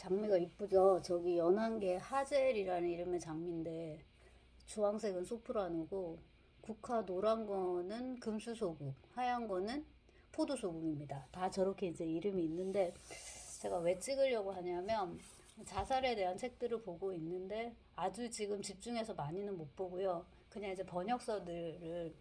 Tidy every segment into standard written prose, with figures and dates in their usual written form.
장미가 이쁘죠? 저기 연한 게 하젤이라는 이름의 장미인데 주황색은 소프라노고 국화 노란 거는 금수소국, 하얀 거는 포도소국입니다. 다 저렇게 이제 이름이 있는데 제가 왜 찍으려고 하냐면 자살에 대한 책들을 보고 있는데 아주 지금 집중해서 많이는 못 보고요. 그냥 이제 번역서들을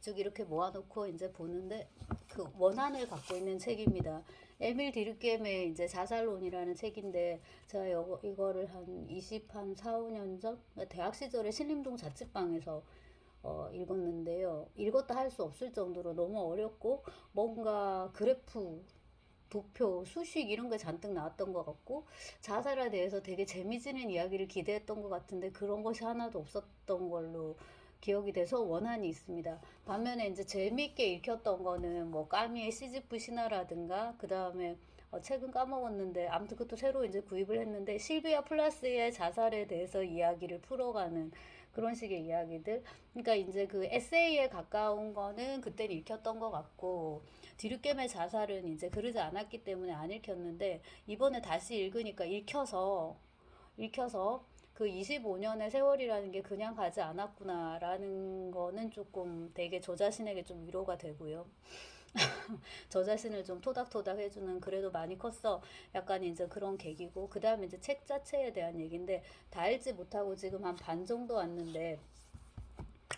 쭉 이렇게 모아놓고 이제 보는데 그 원한을 갖고 있는 책입니다. 에밀 디르켐의 이제 자살론이라는 책인데 제가 이거를 한 4, 5년 전 대학 시절에 신림동 자취방에서 읽었는데요. 읽었다 할 수 없을 정도로 너무 어렵고 뭔가 그래프 도표, 수식 이런 게 잔뜩 나왔던 것 같고 자살에 대해서 되게 재미지는 이야기를 기대했던 것 같은데 그런 것이 하나도 없었던 걸로 기억이 돼서 원한이 있습니다. 반면에 이제 재미있게 읽혔던 거는 뭐 까미의 시지프 신화라든가 그 다음에 책은 까먹었는데 아무튼 그것도 새로 이제 구입을 했는데 실비아 플라스의 자살에 대해서 이야기를 풀어가는 그런 식의 이야기들. 그러니까 이제 그 에세이에 가까운 거는 그때 읽혔던 것 같고 디르겜의 자살은 이제 그러지 않았기 때문에 안 읽혔는데 이번에 다시 읽으니까 읽혀서 그 25년의 세월이라는 게 그냥 가지 않았구나라는 거는 조금 되게 저 자신에게 좀 위로가 되고요. 저 자신을 좀 토닥토닥 해주는 그래도 많이 컸어. 약간 이제 그런 계기고 그 다음에 이제 책 자체에 대한 얘기인데 다 읽지 못하고 지금 한 반 정도 왔는데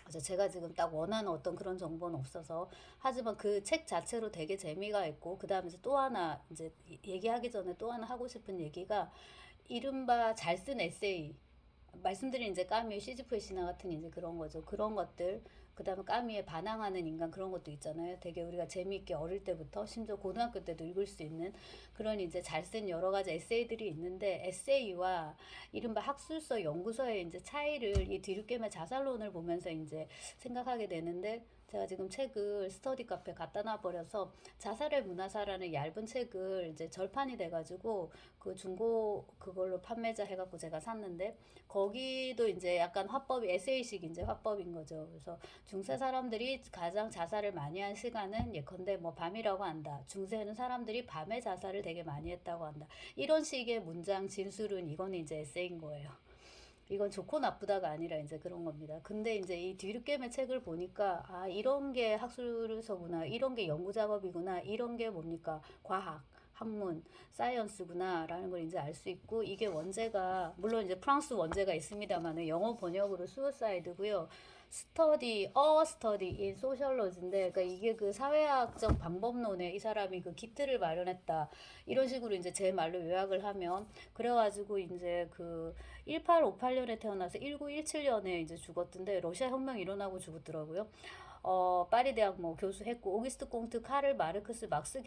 그래서 제가 지금 딱 원하는 어떤 그런 정보는 없어서 하지만 그 책 자체로 되게 재미가 있고 그 다음에 이제 또 하나 이제 얘기하기 전에 또 하나 하고 싶은 얘기가 이른바 잘 쓴 에세이 말씀드린 이제 까미의 시즈프의 신화 같은 이제 그런 거죠. 그런 것들 그다음에 까미에 반항하는 인간 그런 것도 있잖아요. 되게 우리가 재미있게 어릴 때부터 심지어 고등학교 때도 읽을 수 있는 그런 이제 잘 쓴 여러 가지 에세이들이 있는데 에세이와 이른바 학술서 연구서의 이제 차이를 이 디르겜의 자살론을 보면서 이제 생각하게 되는데 제가 지금 책을 스터디 카페에 갖다 놔버려서 자살의 문화사라는 얇은 책을 이제 절판이 돼가지고 그 중고 그걸로 판매자 해갖고 제가 샀는데 거기도 이제 약간 화법이 에세이식 이제 화법인 거죠. 그래서 중세 사람들이 가장 자살을 많이 한 시간은 예컨대 뭐 밤이라고 한다. 중세는 사람들이 밤에 자살을 되게 많이 했다고 한다. 이런 식의 문장 진술은 이거는 이제 에세이인 거예요. 이건 좋고 나쁘다가 아니라 이제 그런 겁니다. 근데 이제 이 뒤늦게의 책을 보니까 아 이런 게 학술서구나, 이런 게 연구 작업이구나, 이런 게 뭡니까 과학, 학문, 사이언스구나라는 걸 이제 알 수 있고 이게 원제가 물론 이제 프랑스 원제가 있습니다만은 영어 번역으로 수어사이드고요. 스터디 인 소셜로지인데 그러니까 이게 그 사회학적 방법론에 이 사람이 그 기틀을 마련했다 이런 식으로 이제 제 말로 요약을 하면 그래가지고 이제 그 1858년에 태어나서 1917년에 이제 죽었던데 러시아 혁명 일어나고 죽었더라고요. 파리 대학 뭐 교수했고 오기스트 콩트 카를 마르크스 막스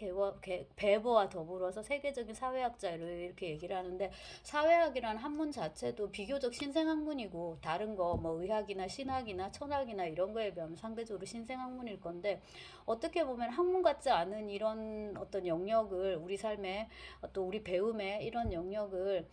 베버와 더불어서 세계적인 사회학자를 이렇게 얘기를 하는데 사회학이라는 학문 자체도 비교적 신생학문이고 다른 거 뭐 의학이나 신학이나 천학이나 이런 거에 비하면 상대적으로 신생학문일 건데 어떻게 보면 학문 같지 않은 이런 어떤 영역을 우리 삶에 또 우리 배움에 이런 영역을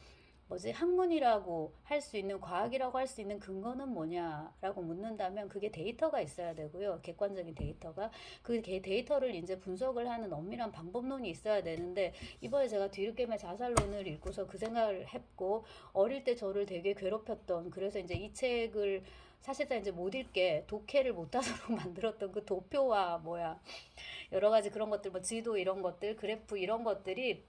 뭐지 학문이라고 할 수 있는 과학이라고 할 수 있는 근거는 뭐냐라고 묻는다면 그게 데이터가 있어야 되고요. 객관적인 데이터가 그 데이터를 이제 분석을 하는 엄밀한 방법론이 있어야 되는데 이번에 제가 뒤늦게의 자살론을 읽고서 그 생각을 했고 어릴 때 저를 되게 괴롭혔던 그래서 이제 이 책을 사실상 이제 못 읽게 독해를 못하도록 만들었던 그 도표와 뭐야 여러 가지 그런 것들 뭐 지도 이런 것들 그래프 이런 것들이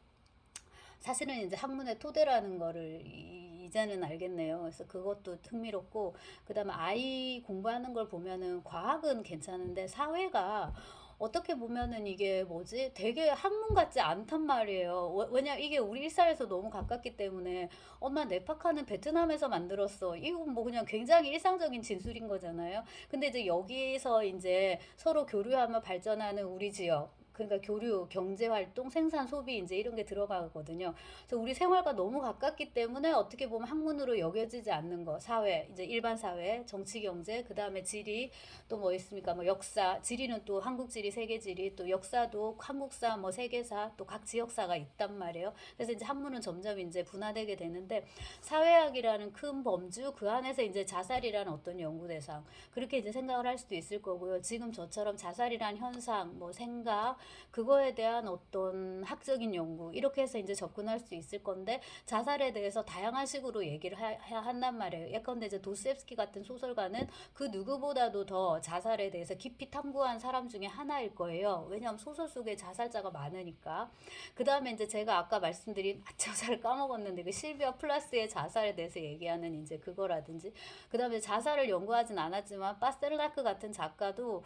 사실은 이제 학문의 토대라는 거를 이제는 알겠네요. 그래서 그것도 흥미롭고 그다음에 아이 공부하는 걸 보면은 과학은 괜찮은데 사회가 어떻게 보면은 이게 뭐지? 되게 학문 같지 않단 말이에요. 왜냐 이게 우리 일상에서 너무 가깝기 때문에 엄마 네파카는 베트남에서 만들었어. 이건 뭐 그냥 굉장히 일상적인 진술인 거잖아요. 근데 이제 여기서 이제 서로 교류하며 발전하는 우리 지역 그러니까 교류, 경제 활동, 생산, 소비 이제 이런 게 들어가거든요. 그래서 우리 생활과 너무 가깝기 때문에 어떻게 보면 학문으로 여겨지지 않는 거, 사회, 이제 일반 사회, 정치, 경제, 그 다음에 지리, 또 뭐 있습니까? 뭐 역사, 지리는 또 한국 지리, 세계 지리, 또 역사도 한국사, 뭐 세계사, 또 각 지역사가 있단 말이에요. 그래서 이제 학문은 점점 이제 분화되게 되는데 사회학이라는 큰 범주 그 안에서 이제 자살이라는 어떤 연구 대상 그렇게 이제 생각을 할 수도 있을 거고요. 지금 저처럼 자살이란 현상, 뭐 생각 그거에 대한 어떤 학적인 연구 이렇게 해서 이제 접근할 수 있을 건데 자살에 대해서 다양한 식으로 얘기를 한단 말이에요. 예컨대 이제 도스옙스키 같은 소설가는 그 누구보다도 더 자살에 대해서 깊이 탐구한 사람 중에 하나일 거예요. 왜냐하면 소설 속에 자살자가 많으니까. 그 다음에 이제 제가 아까 말씀드린 자살을 까먹었는데 그 실비아 플라스의 자살에 대해서 얘기하는 이제 그거라든지 그 다음에 자살을 연구하진 않았지만 파스텔나크 같은 작가도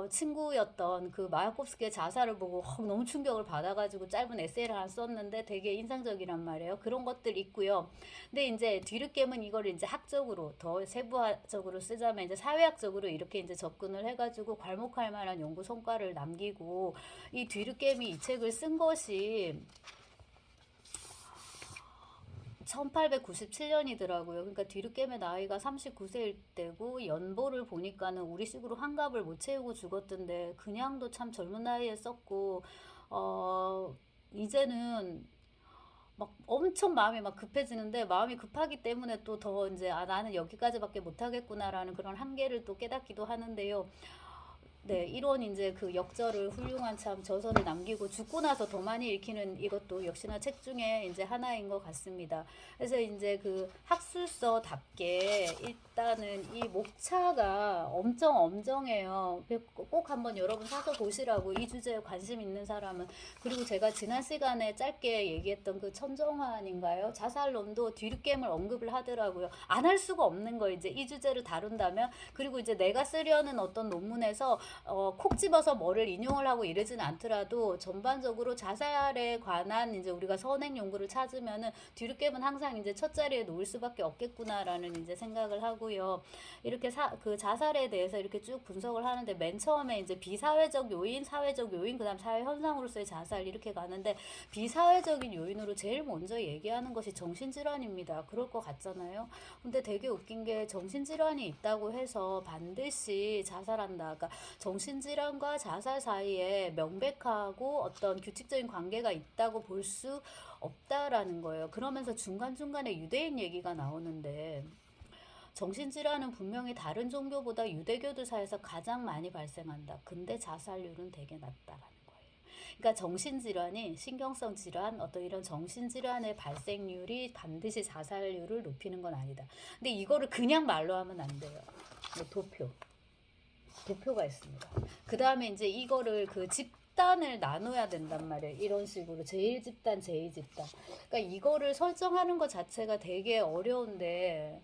친구였던 그 마야콥스키의 자살을 보고 너무 충격을 받아가지고 짧은 에세이를 하나 썼는데 되게 인상적이란 말이에요. 그런 것들 있고요. 근데 이제 뒤늦게는 이걸 이제 학적으로 더 세부적으로 쓰자면 이제 사회학적으로 이렇게 이제 접근을 해가지고 괄목할 만한 연구 성과를 남기고 이 뒤늦게이 이 책을 쓴 것이 1897년이더라고요. 그러니까 뒤늦게의 나이가 39세일 때고 연보를 보니까는 우리식으로 환갑을 못 채우고 죽었던데 그냥도 참 젊은 나이에 썼고 이제는 막 엄청 마음이 막 급해지는데 마음이 급하기 때문에 또 더 이제 나는 여기까지밖에 못하겠구나라는 그런 한계를 또 깨닫기도 하는데요. 네, 이런 이제 그 역설을 훌륭한 참 저서를 남기고 죽고 나서 더 많이 읽히는 이것도 역시나 책 중에 이제 하나인 것 같습니다. 그래서 이제 그 학술서답게 일단은 이 목차가 엄청 엄정해요. 꼭 한번 여러분 사서 보시라고 이 주제에 관심 있는 사람은. 그리고 제가 지난 시간에 짧게 얘기했던 그 천정환인가요? 자살론도 뒤늦게임을 언급을 하더라고요. 안 할 수가 없는 거 이제 이 주제를 다룬다면. 그리고 이제 내가 쓰려는 어떤 논문에서 콕 집어서 뭐를 인용을 하고 이러지는 않더라도 전반적으로 자살에 관한 이제 우리가 선행 연구를 찾으면은 뒤늦게임은 항상 이제 첫 자리에 놓을 수밖에 없겠구나라는 이제 생각을 하고요. 이렇게 그 자살에 대해서 이렇게 쭉 분석을 하는데 맨 처음에 이제 비사회적 요인, 사회적 요인, 그다음 사회 현상으로서의 자살 이렇게 가는데 비사회적인 요인으로 제일 먼저 얘기하는 것이 정신질환입니다. 그럴 것 같잖아요. 근데 되게 웃긴 게 정신질환이 있다고 해서 반드시 자살한다. 그러니까 정신질환과 자살 사이에 명백하고 어떤 규칙적인 관계가 있다고 볼 수 없다라는 거예요. 그러면서 중간중간에 유대인 얘기가 나오는데 정신질환은 분명히 다른 종교보다 유대교들 사이에서 가장 많이 발생한다. 근데 자살률은 되게 낮다라는 거예요. 그러니까 정신질환이 신경성 질환, 어떤 이런 정신질환의 발생률이 반드시 자살률을 높이는 건 아니다. 근데 이거를 그냥 말로 하면 안 돼요. 도표가 있습니다. 그 다음에 이제 이거를 그 집단을 나눠야 된단 말이에요. 이런 식으로 제1집단, 제2집단. 그러니까 이거를 설정하는 것 자체가 되게 어려운데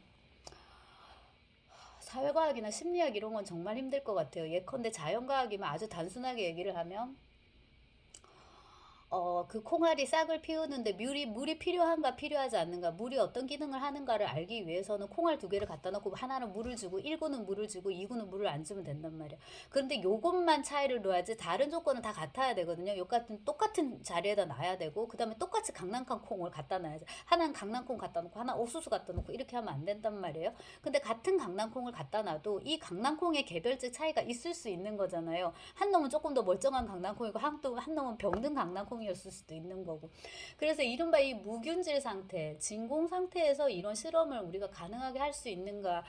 사회과학이나 심리학 이런 건 정말 힘들 것 같아요. 예컨대 자연과학이면 아주 단순하게 얘기를 하면 그 콩알이 싹을 피우는데 물이 필요한가 필요하지 않는가, 물이 어떤 기능을 하는가를 알기 위해서는 콩알 두 개를 갖다 놓고 하나는 물을 주고 1구는 물을 주고 2구는 물을 안 주면 된단 말이야. 그런데 요것만 차이를 둬야지 다른 조건은 다 같아야 되거든요. 똑같은 자리에다 놔야 되고 그 다음에 똑같이 강낭콩 콩을 갖다 놔야지. 하나는 강낭콩 갖다 놓고 하나 옥수수 갖다 놓고 이렇게 하면 안 된단 말이에요. 근데 같은 강낭콩을 갖다 놔도 이 강낭콩의 개별적 차이가 있을 수 있는 거잖아요. 한 놈은 조금 더 멀쩡한 강낭콩이고 한 놈은 병든 강낭콩 이었을 수도 있는 거고. 그래서 이른바 이 무균질 상태, 진공 상태에서 이런 실험을 우리가 가능하게 할 수 있는가,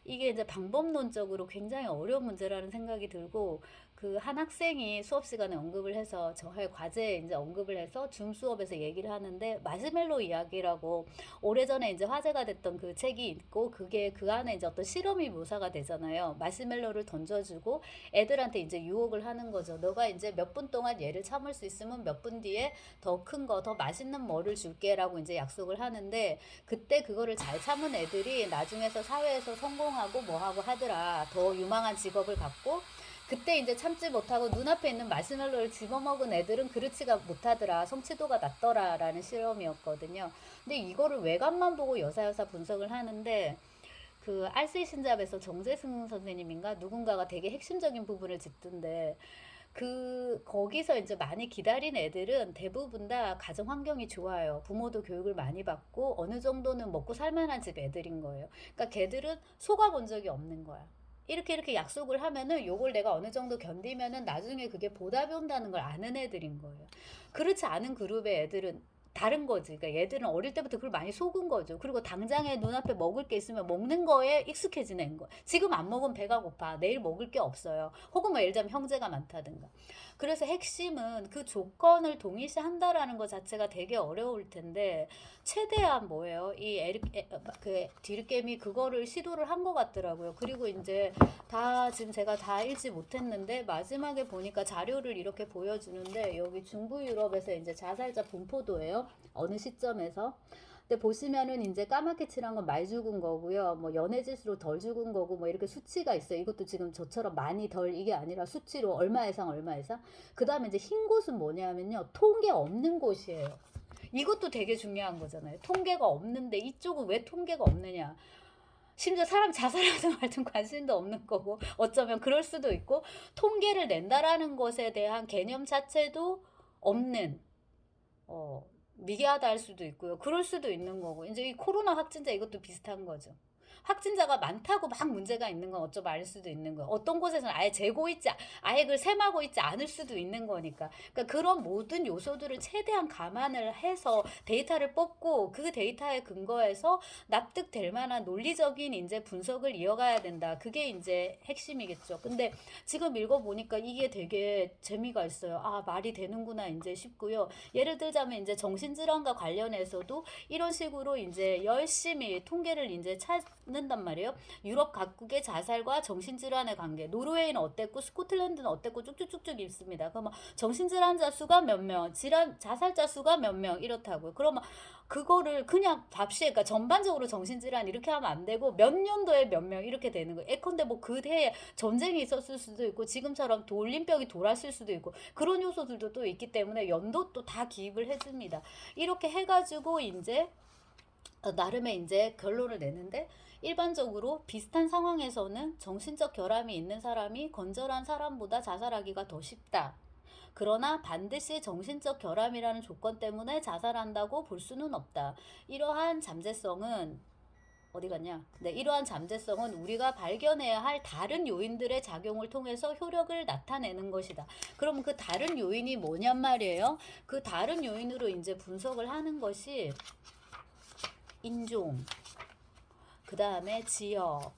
이게 이제 방법론적으로 굉장히 어려운 문제라는 생각이 들고, 그 한 학생이 수업 시간에 언급을 해서 저의 과제에 이제 언급을 해서 줌 수업에서 얘기를 하는데 마시멜로 이야기라고 오래전에 이제 화제가 됐던 그 책이 있고 그게 그 안에 이제 어떤 실험이 묘사가 되잖아요. 마시멜로를 던져주고 애들한테 이제 유혹을 하는 거죠. 너가 이제 몇 분 동안 얘를 참을 수 있으면 몇 분 뒤에 더 큰 거, 더 맛있는 뭐를 줄게라고 이제 약속을 하는데 그때 그거를 잘 참은 애들이 나중에서 사회에서 성공하고 뭐하고 하더라. 더 유망한 직업을 갖고. 그때 이제 참지 못하고 눈앞에 있는 마시멜로를 집어먹은 애들은 그렇지가 못하더라. 성취도가 낮더라라는 실험이었거든요. 근데 이거를 외관만 보고 여사여사 분석을 하는데 그 알쓸 신잡에서 정재승 선생님인가 누군가가 되게 핵심적인 부분을 짚던데 거기서 이제 많이 기다린 애들은 대부분 다 가정 환경이 좋아요. 부모도 교육을 많이 받고 어느 정도는 먹고 살만한 집 애들인 거예요. 그러니까 걔들은 속아본 적이 없는 거야. 이렇게 약속을 하면은 요걸 내가 어느 정도 견디면은 나중에 그게 보답이 온다는 걸 아는 애들인 거예요. 그렇지 않은 그룹의 애들은 다른 거지. 그러니까 얘들은 어릴 때부터 그걸 많이 속은 거죠. 그리고 당장에 눈앞에 먹을 게 있으면 먹는 거에 익숙해지는 거. 지금 안 먹으면 배가 고파. 내일 먹을 게 없어요. 혹은 뭐 예를 들자면 형제가 많다든가. 그래서 핵심은 그 조건을 동일시한다라는 것 자체가 되게 어려울 텐데 최대한 뭐예요? 그 디르게임이 그거를 시도를 한 것 같더라고요. 그리고 이제 다 지금 제가 다 읽지 못했는데 마지막에 보니까 자료를 이렇게 보여주는데 여기 중부 유럽에서 이제 자살자 분포도예요. 어느 시점에서. 근데 보시면은 이제 까맣게 칠한 건 많이 죽은 거고요. 뭐 연해질수록 덜 죽은 거고 뭐 이렇게 수치가 있어요. 이것도 지금 저처럼 많이 덜 이게 아니라 수치로 얼마 이상 얼마 이상. 그다음에 이제 흰 곳은 뭐냐면요. 통계 없는 곳이에요. 이것도 되게 중요한 거잖아요. 통계가 없는데 이쪽은 왜 통계가 없느냐. 심지어 사람 자살하든 말든 관심도 없는 거고 어쩌면 그럴 수도 있고 통계를 낸다라는 것에 대한 개념 자체도 없는 미개하다 할 수도 있고요. 그럴 수도 있는 거고 이제 이 코로나 확진자 이것도 비슷한 거죠. 확진자가 많다고 막 문제가 있는 건 어쩌면 알 수도 있는 거예요. 어떤 곳에서는 아예 재고 있지, 아예 그걸 셈하고 있지 않을 수도 있는 거니까. 그러니까 그런 모든 요소들을 최대한 감안을 해서 데이터를 뽑고 그 데이터에 근거해서 납득될 만한 논리적인 이제 분석을 이어가야 된다. 그게 이제 핵심이겠죠. 근데 지금 읽어보니까 이게 되게 재미가 있어요. 아, 말이 되는구나 이제 싶고요. 예를 들자면 이제 정신질환과 관련해서도 이런 식으로 이제 열심히 통계를 이제 찾는단 말이에요. 유럽 각국의 자살과 정신질환의 관계. 노르웨이는 어땠고 스코틀랜드는 어땠고 쭉쭉쭉쭉 있습니다. 그러면 정신질환자 수가 몇 명, 자살자 수가 몇 명 이렇다고요. 그러면 그거를 그냥 값이 그러니까 전반적으로 정신질환 이렇게 하면 안 되고 몇 년도에 몇 명 이렇게 되는 거예요. 예컨대 뭐 그 해에 전쟁이 있었을 수도 있고 지금처럼 돌림병이 돌았을 수도 있고 그런 요소들도 또 있기 때문에 연도 또 다 기입을 해줍니다. 이렇게 해가지고 이제 나름의 이제 결론을 내는데 일반적으로 비슷한 상황에서는 정신적 결함이 있는 사람이 건전한 사람보다 자살하기가 더 쉽다. 그러나 반드시 정신적 결함이라는 조건 때문에 자살한다고 볼 수는 없다. 이러한 잠재성은 어디 갔냐? 네, 이러한 잠재성은 우리가 발견해야 할 다른 요인들의 작용을 통해서 효력을 나타내는 것이다. 그러면 그 다른 요인이 뭐냔 말이에요. 그 다른 요인으로 이제 분석을 하는 것이 인종, 그 다음에 지역,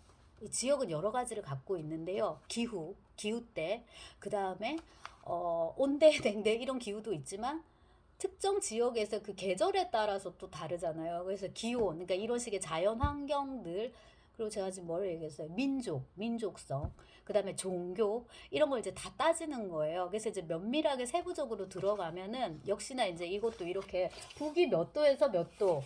지역은 여러 가지를 갖고 있는데요. 기후때, 그 다음에 온대냉대 이런 기후도 있지만 특정 지역에서 그 계절에 따라서 또 다르잖아요. 그래서 기온, 그러니까 이런 식의 자연 환경들, 그리고 제가 지금 뭘 얘기했어요? 민족성, 그 다음에 종교, 이런 걸 이제 다 따지는 거예요. 그래서 이제 면밀하게 세부적으로 들어가면은, 역시나 이제 이것도 이렇게, 북위 몇 도에서 몇 도,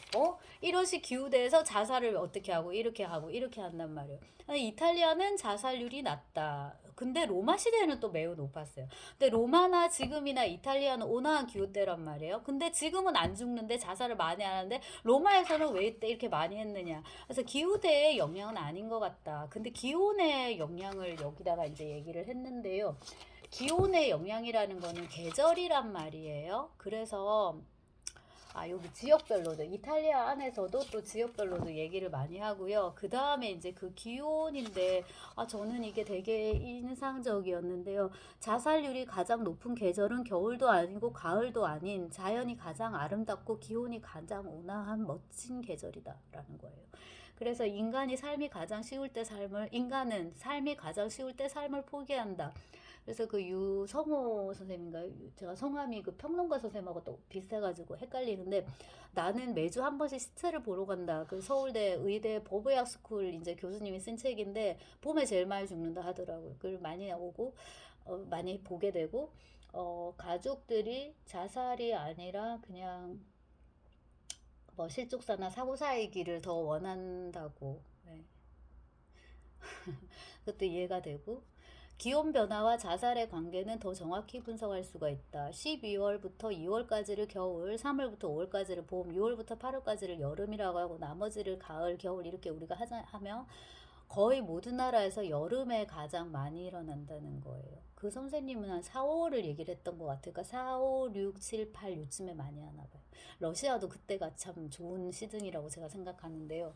이런 식 기후대에서 자살을 어떻게 하고, 이렇게 하고, 이렇게 한단 말이에요. 이탈리아는 자살률이 낮다. 근데 로마 시대에는 또 매우 높았어요. 근데 로마나 지금이나 이탈리아는 온화한 기후대란 말이에요. 근데 지금은 안 죽는데 자살을 많이 하는데 로마에서는 왜 이때 이렇게 많이 했느냐. 그래서 기후대의 영향은 아닌 것 같다. 근데 기온의 영향을 여기다가 이제 얘기를 했는데요. 기온의 영향이라는 거는 계절이란 말이에요. 그래서 여기 지역별로도 이탈리아 안에서도 또 지역별로도 얘기를 많이 하고요. 그 다음에 이제 그 기온인데 저는 이게 되게 인상적이었는데요. 자살률이 가장 높은 계절은 겨울도 아니고 가을도 아닌 자연이 가장 아름답고 기온이 가장 온화한 멋진 계절이다라는 거예요. 그래서 인간은 삶이 가장 쉬울 때 삶을 포기한다. 그래서 그 유성호 선생님인가요? 제가 성함이 그 평론가 선생님하고 또 비슷해가지고 헷갈리는데 나는 매주 한 번씩 시체를 보러 간다. 그 서울대 의대 법의학 스쿨 이제 교수님이 쓴 책인데 봄에 제일 많이 죽는다 하더라고요. 그걸 많이 오고 많이 보게 되고 가족들이 자살이 아니라 그냥 뭐 실족사나 사고사이기를 더 원한다고. 네. 그것도 이해가 되고 기온 변화와 자살의 관계는 더 정확히 분석할 수가 있다. 12월부터 2월까지를 겨울, 3월부터 5월까지를 봄, 6월부터 8월까지를 여름이라고 하고 나머지를 가을, 겨울 이렇게 우리가 하면 거의 모든 나라에서 여름에 가장 많이 일어난다는 거예요. 그 선생님은 한 4, 5월을 얘기를 했던 것 같아요. 그러니까 4, 5, 6, 7, 8 요쯤에 많이 하나 봐요. 러시아도 그때가 참 좋은 시즌이라고 제가 생각하는데요.